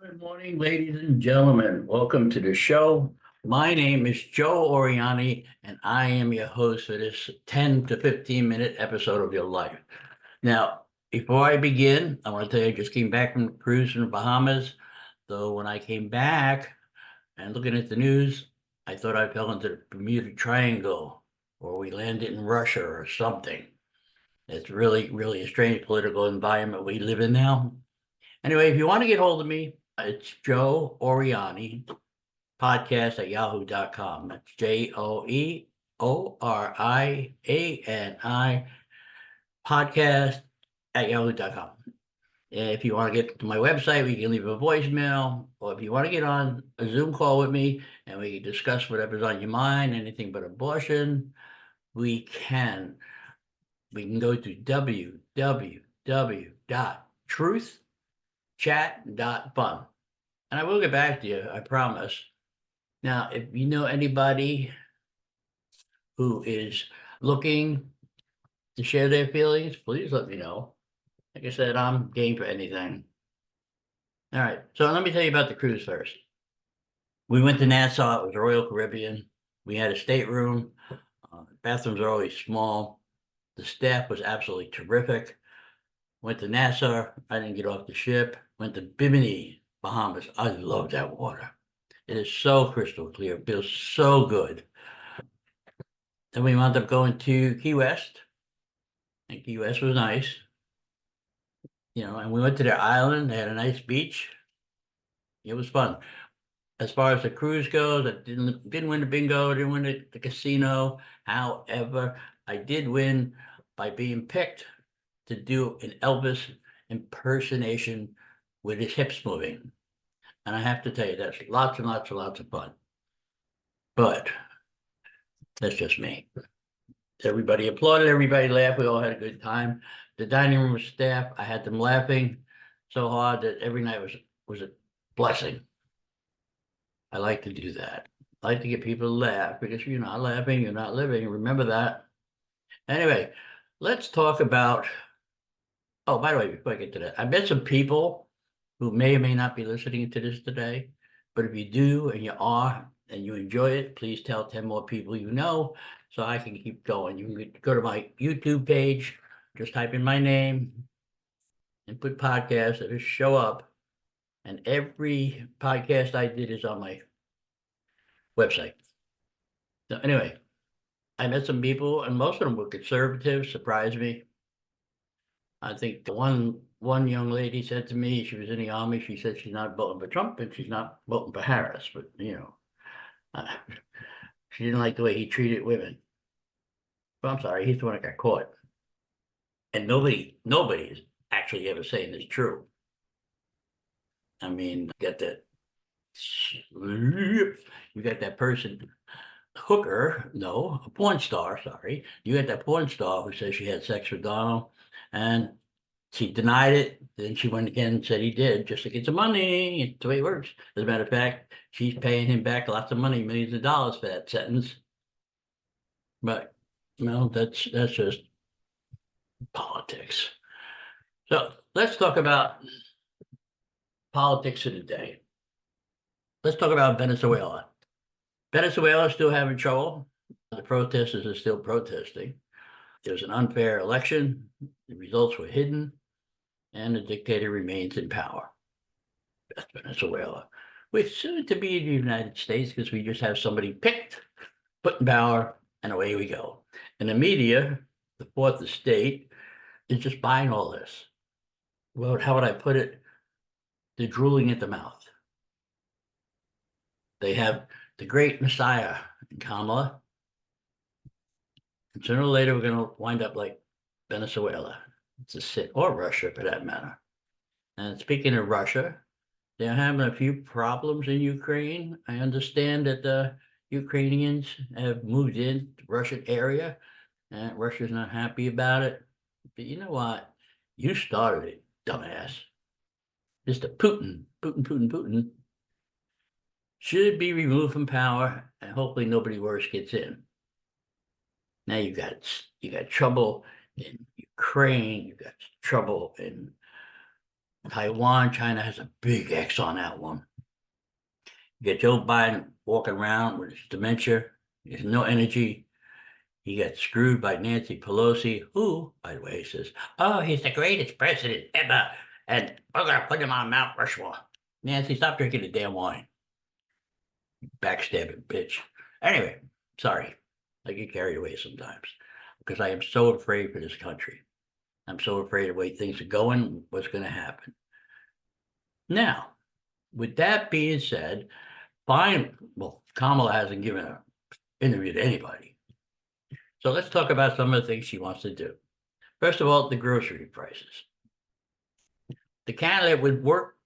Good morning, ladies and gentlemen. Welcome to the show. My name is Joe Oriani, and I am your host for this 10 to 15-minute episode of your life. Now, before I begin, I want to tell you I just came back from a cruise in the Bahamas. So when I came back and looking at the news, I thought I fell into the Bermuda Triangle or we landed in Russia or something. It's really, really a strange political environment we live in now. Anyway, if you want to get hold of me, it's Joe Oriani podcast at yahoo.com. That's JoeOriani podcast at yahoo.com. If you want to get to my website, we can leave a voicemail, or if you want to get on a Zoom call with me and we can discuss whatever's on your mind, anything but abortion, we can. We can go to www.truthchat.fun. And I will get back to you, I promise. Now, if you know anybody who is looking to share their feelings, please let me know. Like I said, I'm game for anything. All right, so let me tell you about the cruise first. We went to Nassau, it was Royal Caribbean. We had a stateroom. Bathrooms are always small. The staff was absolutely terrific. Went to Nassau, I didn't get off the ship. Went to Bimini, Bahamas. I love that water. It is so crystal clear, it feels so good. Then we wound up going to Key West, and Key West was nice. And we went to their island, they had a nice beach. It was fun. As far as the cruise goes, I didn't win the bingo, didn't win the casino. However, I did win by being picked to do an Elvis impersonation with his hips moving. And I have to tell you, that's lots and lots and lots of fun. But that's just me. Everybody applauded, everybody laughed, we all had a good time. The dining room staff, I had them laughing so hard that every night was a blessing. I like to do that. I like to get people to laugh because if you're not laughing, you're not living. Remember that. Anyway, let's talk about. Oh, by the way, before I get to that, I met some people who may or may not be listening to this today. But if you do and you are and you enjoy it, please tell 10 more people you know so I can keep going. You can go to my YouTube page, just type in my name and put podcast, it'll show up. And every podcast I did is on my website. So anyway, I met some people and most of them were conservative, surprised me. I think the one young lady said to me, she was in the army, she said she's not voting for Trump and she's not voting for Harris, but she didn't like the way he treated women. But I'm sorry, he's the one that got caught. And nobody is actually ever saying it's true. I mean, you got that person, hooker, no, a porn star, sorry. You got that porn star who says she had sex with Donald and she denied it. Then she went again and said he did just to get some money. It's the way it works. As a matter of fact, she's paying him back lots of money, millions of dollars for that sentence. But that's just politics. So let's talk about politics of the day. Let's talk about Venezuela. Venezuela is still having trouble. The protesters are still protesting. There's an unfair election. The results were hidden, and the dictator remains in power. That's Venezuela. We're soon to be in the United States because we just have somebody picked, put in power, and away we go. And the media, the fourth estate, is just buying all this. Well, how would I put it? They're drooling at the mouth. They have the great Messiah in Kamala. And sooner or later, we're going to wind up like Venezuela. It's a sit, or Russia for that matter. And speaking of Russia, they're having a few problems in Ukraine. I understand that the Ukrainians have moved in the Russian area, and Russia's not happy about it. But you know what? You started it, dumbass. Mr. Putin should be removed from power, and hopefully nobody worse gets in. Now you got trouble in Ukraine, you got trouble in Taiwan, China has a big X on that one. You get Joe Biden walking around with his dementia, he has no energy. He got screwed by Nancy Pelosi, who, by the way, says, "Oh, he's the greatest president ever, and we're gonna put him on Mount Rushmore." Nancy, stop drinking the damn wine. Backstabbing bitch. Anyway, sorry. I get carried away sometimes because I am so afraid for this country. I'm so afraid of the way things are going, what's going to happen. Now, with that being said, Kamala hasn't given an interview to anybody. So let's talk about some of the things she wants to do. First of all, the grocery prices. The candidate would work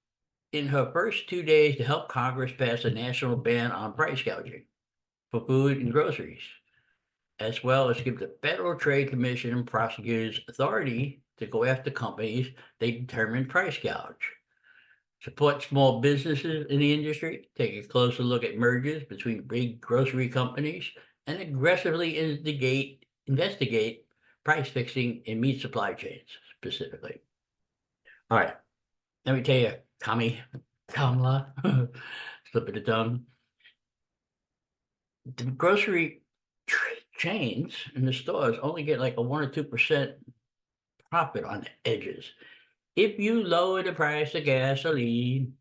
in her first 2 days to help Congress pass a national ban on price gouging for food and groceries, as well as give the Federal Trade Commission and prosecutors authority to go after companies they determine price gouge. Support small businesses in the industry, take a closer look at mergers between big grocery companies, and aggressively investigate price fixing in meat supply chains specifically. All right, let me tell you, Kamala, slip of the tongue. The grocery chains in the stores only get like a 1 or 2% profit on the edges. If you lower the price of gasoline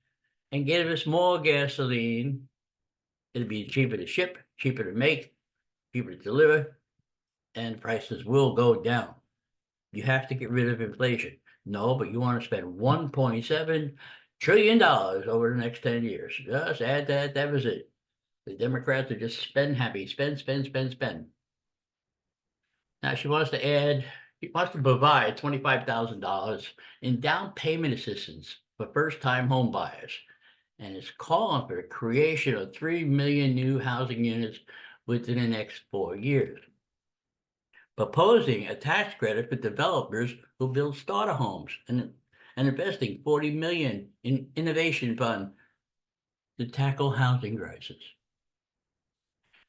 and give us more gasoline, it'll be cheaper to ship, cheaper to make, cheaper to deliver, and prices will go down. You have to get rid of inflation. No, but you want to spend $1.7 trillion over the next 10 years. Just add that deficit. The Democrats are just spend happy, spend. Now she wants to provide $25,000 in down payment assistance for first-time home buyers, and is calling for the creation of 3 million new housing units within the next 4 years. Proposing a tax credit for developers who build starter homes and investing $40 million in innovation fund to tackle housing crisis.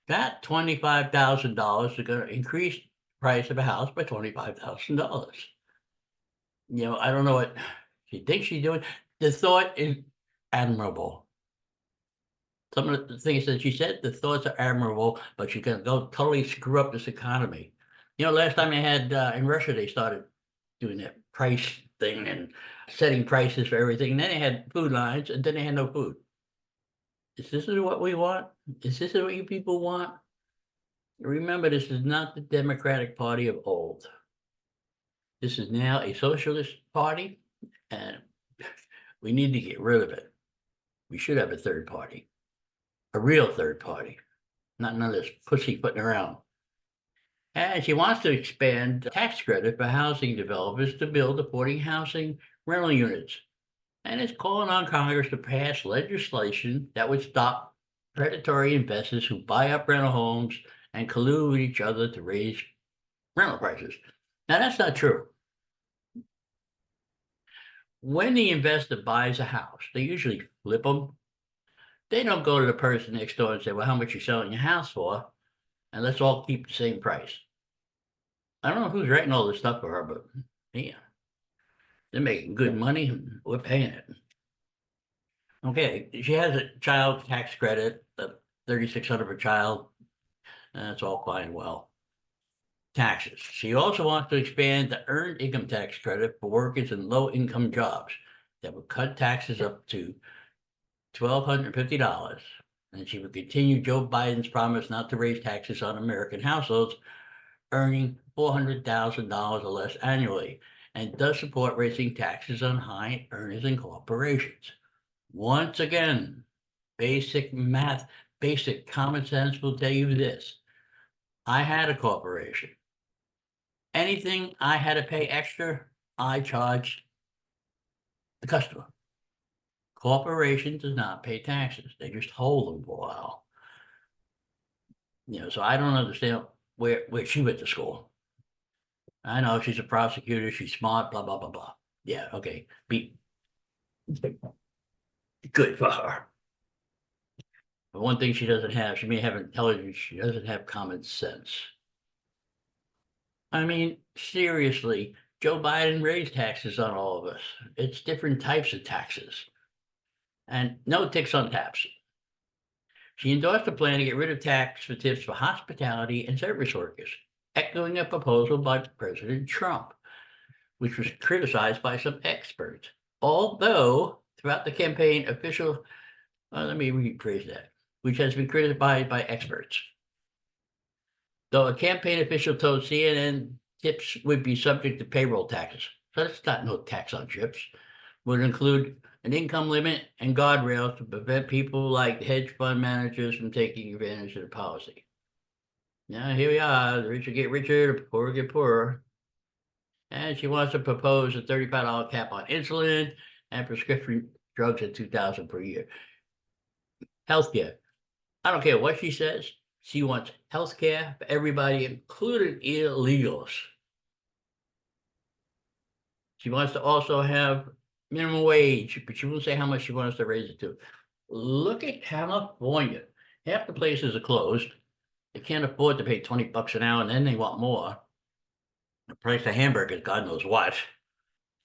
That $25,000 is going to increase the price of a house by $25,000. I don't know what she thinks she's doing. The thought is admirable. Some of the things that she said, the thoughts are admirable, but she's going to go totally screw up this economy. Last time they had in Russia, they started doing that price thing and setting prices for everything. And then they had food lines, and then they had no food. Is this what we want? Is this what you people want? Remember, this is not the Democratic Party of old. This is now a socialist party, and we need to get rid of it. We should have a third party, a real third party, not none of this pussyfooting around. And she wants to expand the tax credit for housing developers to build affordable housing rental units. And it's calling on Congress to pass legislation that would stop predatory investors who buy up rental homes and collude with each other to raise rental prices. Now, that's not true. When the investor buys a house, they usually flip them. They don't go to the person next door and say, "Well, how much are you selling your house for? And let's all keep the same price." I don't know who's writing all this stuff for her, but yeah, they're making good money and we're paying it. Okay, she has a child tax credit of $3,600 per child. That's all fine and well. Taxes. She also wants to expand the earned income tax credit for workers in low-income jobs that would cut taxes up to $1,250. And she would continue Joe Biden's promise not to raise taxes on American households earning $400,000 or less annually, and does support raising taxes on high earners and corporations. Once again, basic math, basic common sense will tell you this. I had a corporation. Anything I had to pay extra, I charged the customer. Corporation does not pay taxes. They just hold them for a while. So I don't understand where she went to school. I know she's a prosecutor, she's smart, blah, blah, blah, blah. Yeah, okay. Good for her. But one thing she doesn't have, she may have intelligence, she doesn't have common sense. I mean, seriously, Joe Biden raised taxes on all of us. It's different types of taxes. And no ticks on taps. She endorsed a plan to get rid of tax for tips for hospitality and service workers, echoing a proposal by President Trump, which was criticized by some experts. Although throughout the campaign, let me rephrase that, which has been criticized by experts. Though a campaign official told CNN tips would be subject to payroll taxes. So that's not no tax on tips. Would include an income limit and guardrails to prevent people like hedge fund managers from taking advantage of the policy. Now here we are, the rich get richer, the poor get poorer. And she wants to propose a $35 cap on insulin and prescription drugs at $2,000 per year. Healthcare. I don't care what she says. She wants healthcare for everybody, including illegals. She wants to also have minimum wage, but she won't say how much she wants to raise it to. Look at California. Half the places are closed. They can't afford to pay $20 an hour, and then they want more. The price of hamburgers, God knows what.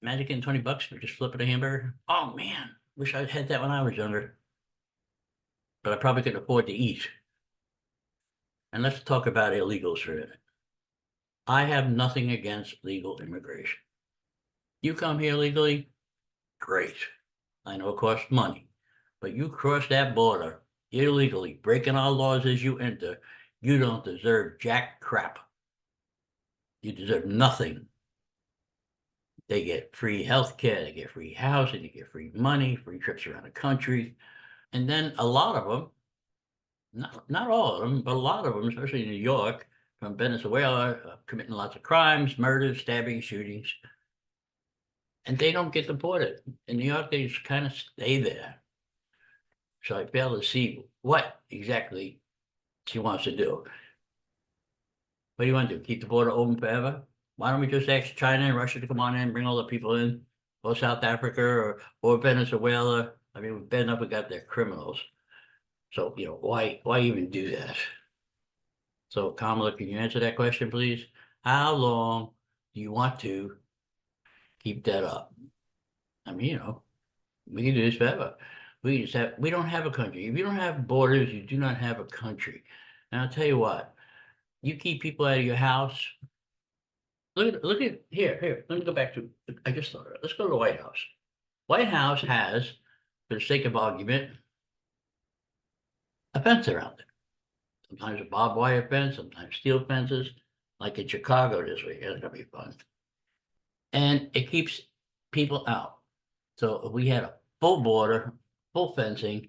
Imagine getting $20 for just flipping a hamburger. Oh man, wish I'd had that when I was younger. But I probably couldn't afford to eat. And let's talk about illegals for a minute. I have nothing against legal immigration. You come here legally, great. I know it costs money, but you cross that border illegally, breaking our laws as you enter, you don't deserve jack crap. You deserve nothing. They get free health care, they get free housing, they get free money, free trips around the country. And then a lot of them, not all of them, but a lot of them, especially in New York, from Venezuela, committing lots of crimes, murders, stabbings, shootings. And they don't get deported. In New York, they just kind of stay there. So I fail to see what exactly she wants to do. What do you want to do? Keep the border open forever? Why don't we just ask China and Russia to come on in, bring all the people in, or South Africa or Venezuela? I mean, bad enough we got their criminals. So, why even do that? So, Kamala, can you answer that question, please? How long do you want to keep that up? I mean, we can do this forever. We don't have a country. If you don't have borders, you do not have a country. And I'll tell you what, you keep people out of your house. Look at here. Let me go back to, I just thought of it. Let's go to the White House. White House has, for the sake of argument, a fence around it. Sometimes a barbed wire fence, sometimes steel fences, like in Chicago this week. It's gonna be fun. And it keeps people out. So if we had a full border, full fencing,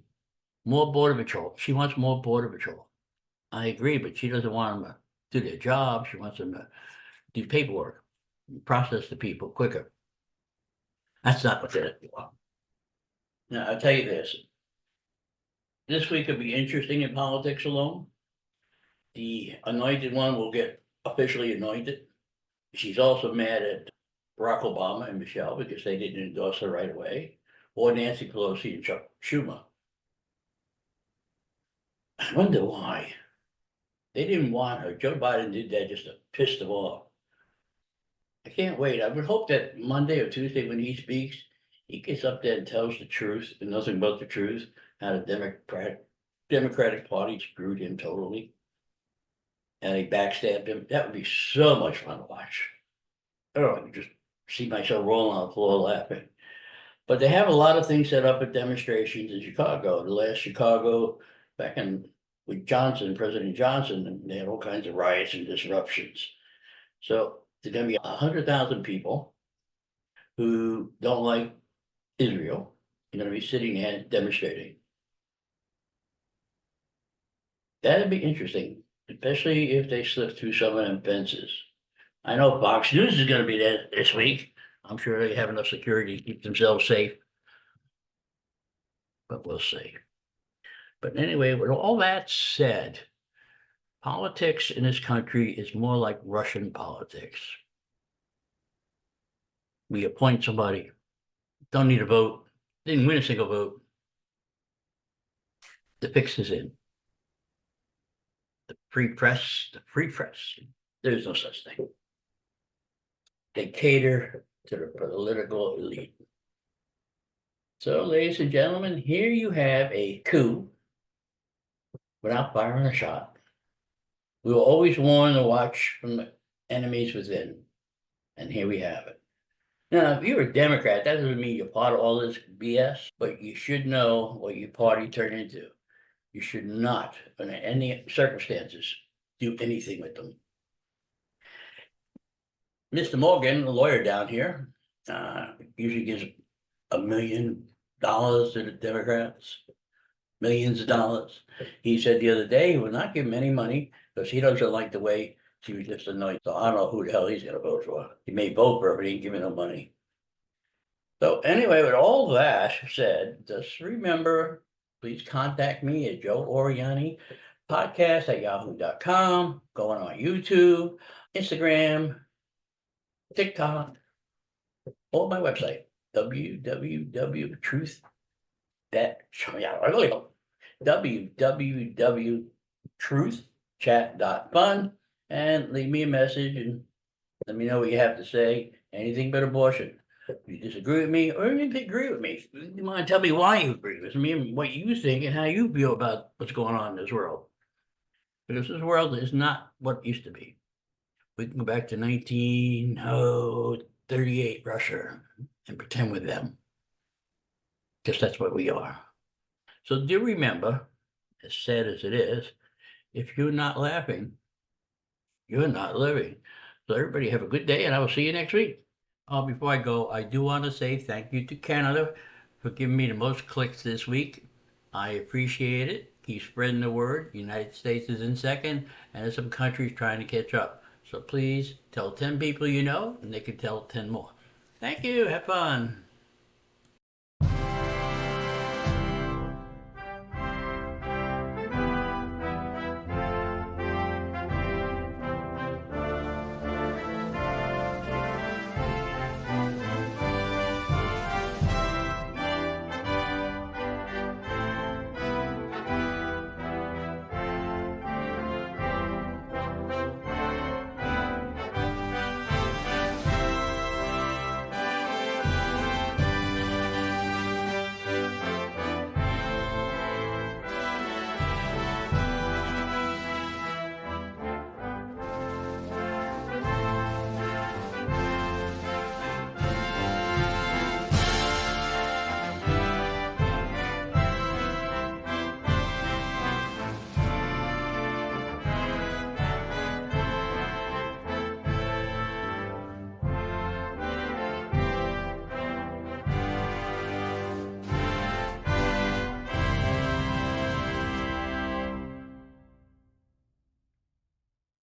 more border patrol. She wants more border patrol. I agree, but she doesn't want them to do their job. She wants them to do paperwork, process the people quicker. That's not what they want. Now, I'll tell you this week could be interesting in politics alone. The anointed one will get officially anointed. She's also mad at Barack Obama and Michelle because they didn't endorse her right away, or Nancy Pelosi and Chuck Schumer. I wonder why. They didn't want her. Joe Biden did that just to piss them off. I can't wait. I would hope that Monday or Tuesday when he speaks, he gets up there and tells the truth and nothing but the truth. How the Democratic Party screwed him totally. And they backstabbed him. That would be so much fun to watch. Oh, I could just see myself rolling on the floor laughing. But they have a lot of things set up at demonstrations in Chicago. The last Chicago, back in with Johnson, President Johnson, and they had all kinds of riots and disruptions. So there's going to be 100,000 people who don't like Israel. They're going to be sitting there demonstrating. That'd be interesting, especially if they slip through some of them fences. I know Fox News is going to be there this week. I'm sure they have enough security to keep themselves safe. But we'll see. But anyway, with all that said, politics in this country is more like Russian politics. We appoint somebody, don't need a vote, didn't win a single vote. The fix is in. The free press, there's no such thing. They cater to the political elite. So, ladies and gentlemen, here you have a coup without firing a shot. We were always warned to watch from the enemies within, and here we have it. Now, if you're a Democrat, that doesn't mean you're part of all this BS, but you should know what your party turned into. You should not, under any circumstances, do anything with them. Mr. Morgan, the lawyer down here, usually gives $1 million to the Democrats, millions of dollars. He said the other day he would not give him any money because he doesn't like the way she was just anointed. So I don't know who the hell he's gonna vote for. He may vote for her, but he ain't giving no money. So anyway, with all that said, just remember, please contact me at Joe Oriani podcast at yahoo.com, going on YouTube, Instagram, TikTok, or my website, www.truthchat.fun, and leave me a message and let me know what you have to say. Anything but abortion. If you disagree with me, or even agree with me, you mind tell me why you agree with me and what you think and how you feel about what's going on in this world. Because this world is not what it used to be. We can go back to 1938 Russia and pretend with them. Because that's what we are. So do remember, as sad as it is, if you're not laughing, you're not living. So everybody have a good day, and I will see you next week. Before I go, I do want to say thank you to Canada for giving me the most clicks this week. I appreciate it. Keep spreading the word. The United States is in second, and there's some countries trying to catch up. So please tell 10 people you know, and they can tell 10 more. Thank you. Have fun.